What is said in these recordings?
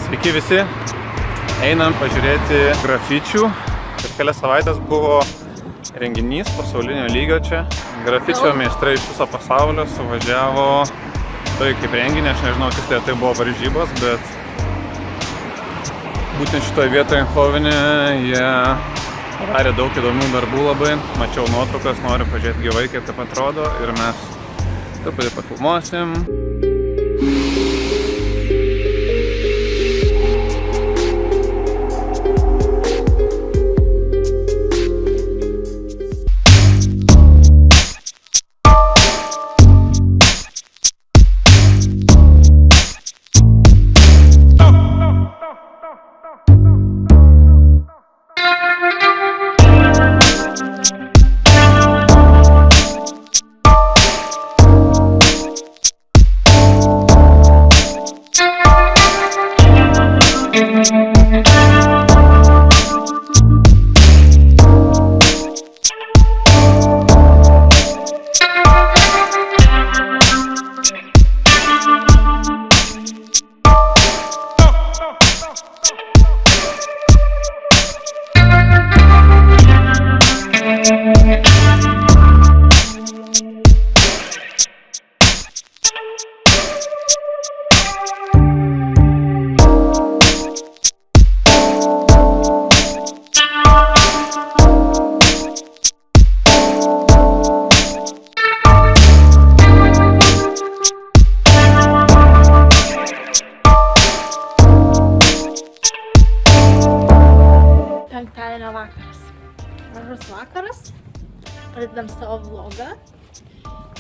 Sveiki visi, einam pažiūrėti grafičių. Prieš kelias savaitės buvo renginys pasaulinio lygio čia. Grafičio meistrai iš viso pasaulio suvažiavo tai kaip renginį, aš nežinau, tiksliai tai buvo varžybos, bet būtent šitoje vietoje Eindhovene jie darė daug įdomių darbų labai. Mačiau nuotraukas, noriu pažiūrėti gyvai, kaip taip atrodo ir mes truputį pafilmuosim. Penktadienio vakaras. Gražus vakaras. Pradedam savo vlogą.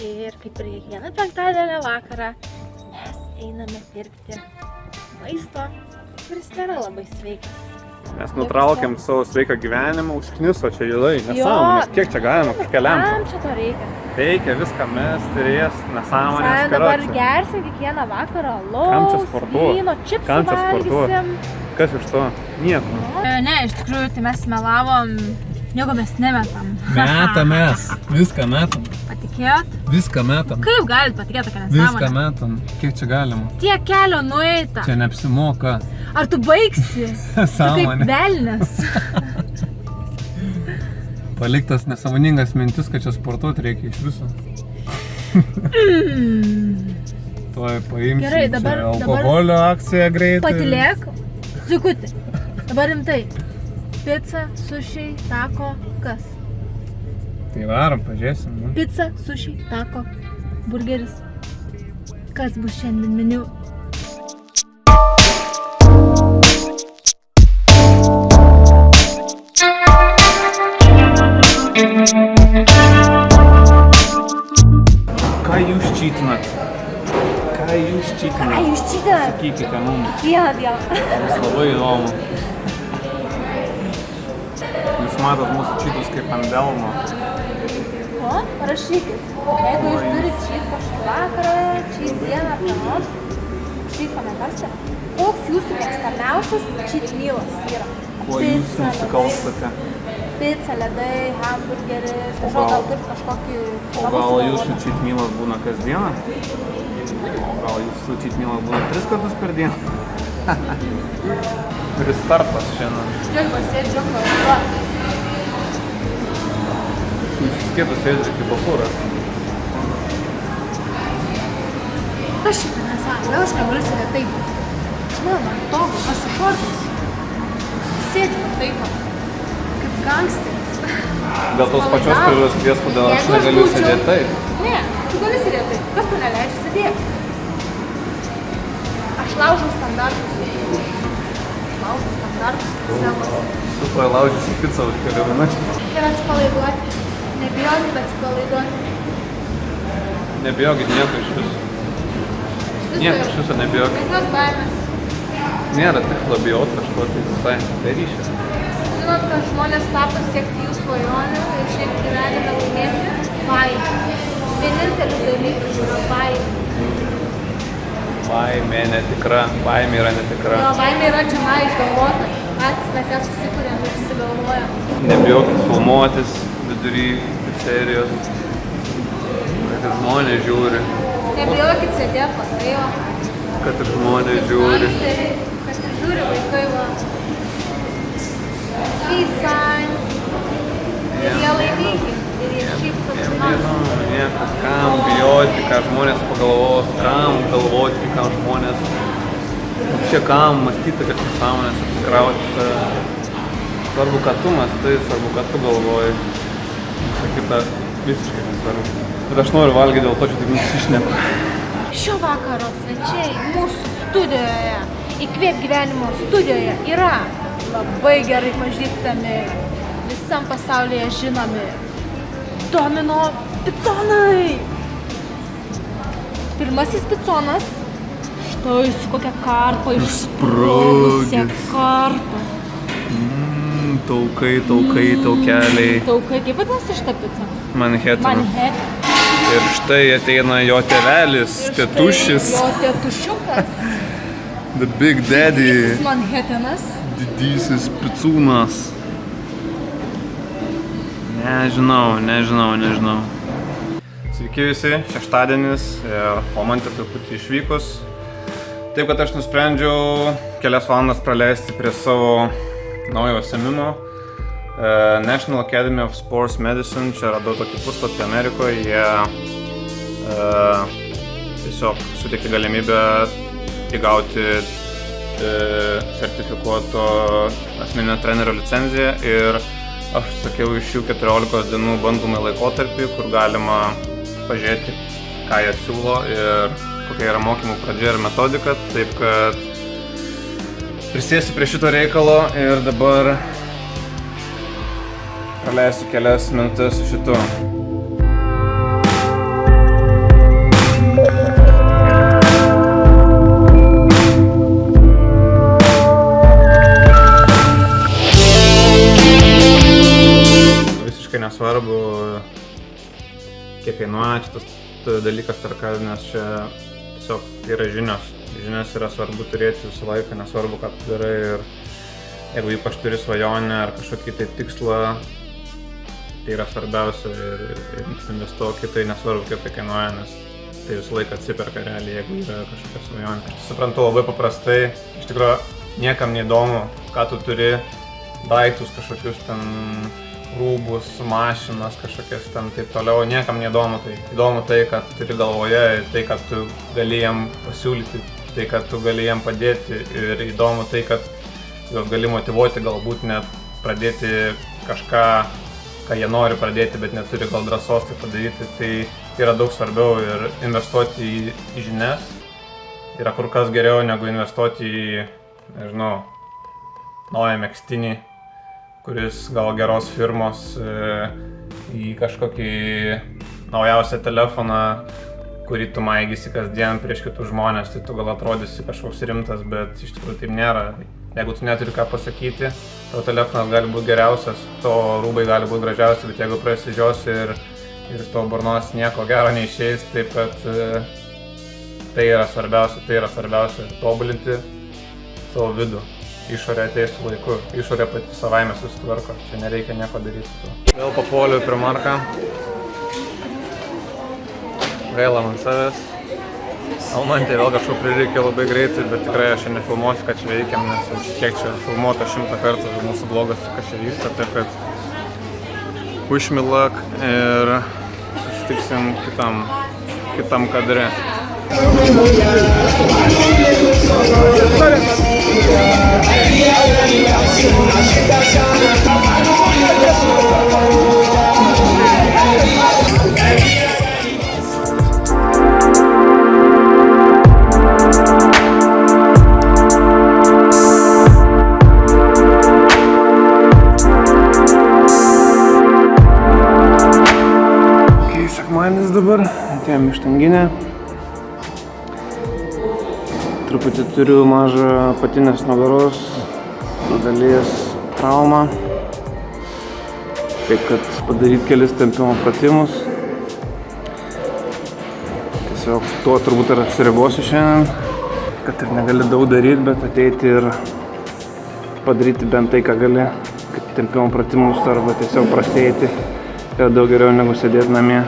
Ir kaip ir kiekvieną penktadienio vakarą mes einame pirkti maisto, kuris nėra labai sveikas. Mes nutraukėm savo sveiką gyvenimą, užkniso čia judai, nesąmonės. Kiek čia galima keliam? Kam čia to reikia? Reikia viską mesti ir jas nesąmonės. Dabar gersim kiekvieną vakarą alaus, vyno, čipsų valgysim. Kas iš to? Nieko. Ne, iš tikrųjų, tai mes melavom, nieko mes nemetam. Metam mes, viską metam. Patikėjot? Viską metam. Kaip galit patikėti tokią nesąmonę? Viską metam. Kiek čia galima? Tiek kelio nueita. Čia neapsimoka. Ar tu baigsi? Sąmonė. Tu kaip velnias. Paliktas nesąmoningas mintis, kad čia sportuoti reikia iš viso. Tuoj paimsim. Gerai, dabar alkoholio akciją greitai. Patylėk. Zikuti. Dabar rimtai. Pica, sušiai, tako, kas? Tai varom, pažiūrėsim. Ne? Pica, sušiai, tako, burgeris. Kas bus šiandien meniu? Ką jūs čytinat? Ką jūs čytinat? Sakykite mums. Vieną dieną. Mums labai įdomu. Jūs matot mūsų čytus kaip ant delno. O? Parašykit. Jeigu jūs turit čyt kažkokį vakarą, čyt dieną apie nors, čyt komentaruose, koks jūsų mėgstamiausias čyt mealas yra? Kuo jūs nusikalstate? Pica, ledai, hamburgeris, gal turit kažkokį... O gal jūsų čyt mealas būna kasdieną? O gal jūsų čyt mealas būna 3 kartus per dieną? Pristartas šiandien. Žiūrėk, pasėdžiu, kalba. Jūs skėtus sėdžiu kaip bachūras. Kas šitą nesąmonė? Gal aš negaliu sėdėti taip? Žinau, man togu, pasišortis. Sėdžiu taip, kaip gangsteris. Dėl tos pačios priežasties, kodėl aš negaliu sėdėti taip. Ne, tu gali sėdėti taip. Kas tu neleidži sėdėti? Aš laužau standartus. Tu tuoj laužysi picą už kelių minučių. Ir atsipalaiduoti. Nebijokit atsipalaiduoti. Nebijokit nieko iš viso. Nieko iš viso nebijokit. Jokios baimės. Nėra tikslo bijot kažko, tai visai darysite. Žinot, kad žmonės tapo siekti jų svajonių ir šiaip gyvenime laimėti? Baimė. Vienintelis dalykas yra baimė. Baimė netikra, baimė yra netikra. Jo, baimė yra čia išgalvota. Patys mes ją susikūrėm ir išsigalvojam. Nebijokit filmuotis vidury pizzerijos, kad žmonės žiūri. Nebijokit sėdėti pataivo. Kad ir žmonės žiūri. Kad ir Niekas, kam bijoti, ką žmonės pagalvos, kam galvoti, ką žmonės, čia kam mąstyti, kad nesąmonės apsikrauti. Svarbu, kad tu mąstai, svarbu, kad tu galvoji. Visą kitą visiškai nesvarbu. Bet aš noriu valgyti, dėl to čia tik nusišneku. Šio vakaro svečiai mūsų studijoje, Įkvėp gyvenimo studijoje yra labai gerai pažįstami, visam pasaulyje žinomi Domino piconai. Pirmasis piconas, štai su kokia karpa, išsprogusia karpa. Taukai, taukeliai. Taukai, kaip vadinasi šitą picą? Manhattan. Manhattan. Ir štai ateina jo tėvelis, tėtušis. Jo tėtušiukas. The Big Daddy. Didysis Manhattanas. Didysis picūnas. Nežinau. Sveiki visi, šeštadienis ir Omantė truputį išvykus. Taip, kad aš nusprendžiau kelias valandas praleisti prie savo naujo užsiėmimo. National Academy of Sports Medicine, čia radau tokį puslapį Amerikoje, jie tiesiog suteikia galimybę įgauti sertifikuoto asmeninio trenerio licenciją ir aš sakiau iš jų 14 dienų bandomą laikotarpį, kur galima pažiūrėti, ką jie siūlo ir kokia yra mokymų pradžia ir metodika, taip kad prisėsiu prie šito reikalo ir dabar praleisiu kelias minutės su šitu. Visiškai nesvarbu, kiek kainuoja šitas dalykas ar ką, nes čia tiesiog yra žinios. Žinias yra svarbu turėti visą laiką, nesvarbu, ką tu darai ir jeigu ypač turi svajonę ar kažkokį tai tikslą, tai yra svarbiausia ir investuok į tai, nesvarbu, kiek tai kainuoja, nes tai visą laiką atsiperka realiai, jeigu yra kažkokia svajonė. Aš suprantu labai paprastai, iš tikrųjų niekam neįdomu, ką tu turi, daiktus kažkokius ten, rūbus, mašinas kažkokias ten taip toliau, niekam neįdomu tai. Įdomu tai, kad tu turi galvoje, tai, kad tu gali jiem pasiūlyti, tai, kad tu gali jiem padėti ir įdomu tai, kad juos gali motyvuoti, galbūt net pradėti kažką, ką jie nori pradėti, bet neturi gal drąsos tai padaryti, tai yra daug svarbiau ir investuoti į žinias yra kur kas geriau negu investuoti į, nežinau, naują megztinį, kuris gal geros firmos, į kažkokį naujausią telefoną, kurį tu maigysi kasdien prieš kitus žmonės, tai tu gal atrodysi kažkoks rimtas, bet iš tikrųjų taip nėra. Jeigu tu neturi ką pasakyti, tavo telefonas gali būti geriausias, tavo rūbai gali būti gražiausi, bet jeigu prasižiosi ir iš tavo burnos nieko gero neišeis, taip kad tai yra svarbiausia tobulinti savo vidų. Išorė ateis su laiku, išorė pati savaime susitvarko, čia nereikia nieko daryti su tuo. Vėl papuoliu prie Marką. Gaila man savęs. Almantė vėl kažko prireikė labai greitai, bet tikrai aš čia nefilmuosiu, ką čia veikiam, nes kiek čia filmuota 100 kartų mūsų blogas, kas čia vyksta, taip kad wish me luck ir susitiksim kitam kadre. Sekmadienis dabar, atėjom į štanginę. Truputį turiu mažą apatinės nugaros dalies traumą. Taip kad padaryti kelis tempimo pratimus. Tiesiog tuo turbūt ir apsiribosiu šiandien, kad ir negali daug daryti, bet ateiti ir padaryti bent tai, ką gali, kaip tempimo pratimus arba tiesiog prasėti yra daug geriau negu sėdėti namie.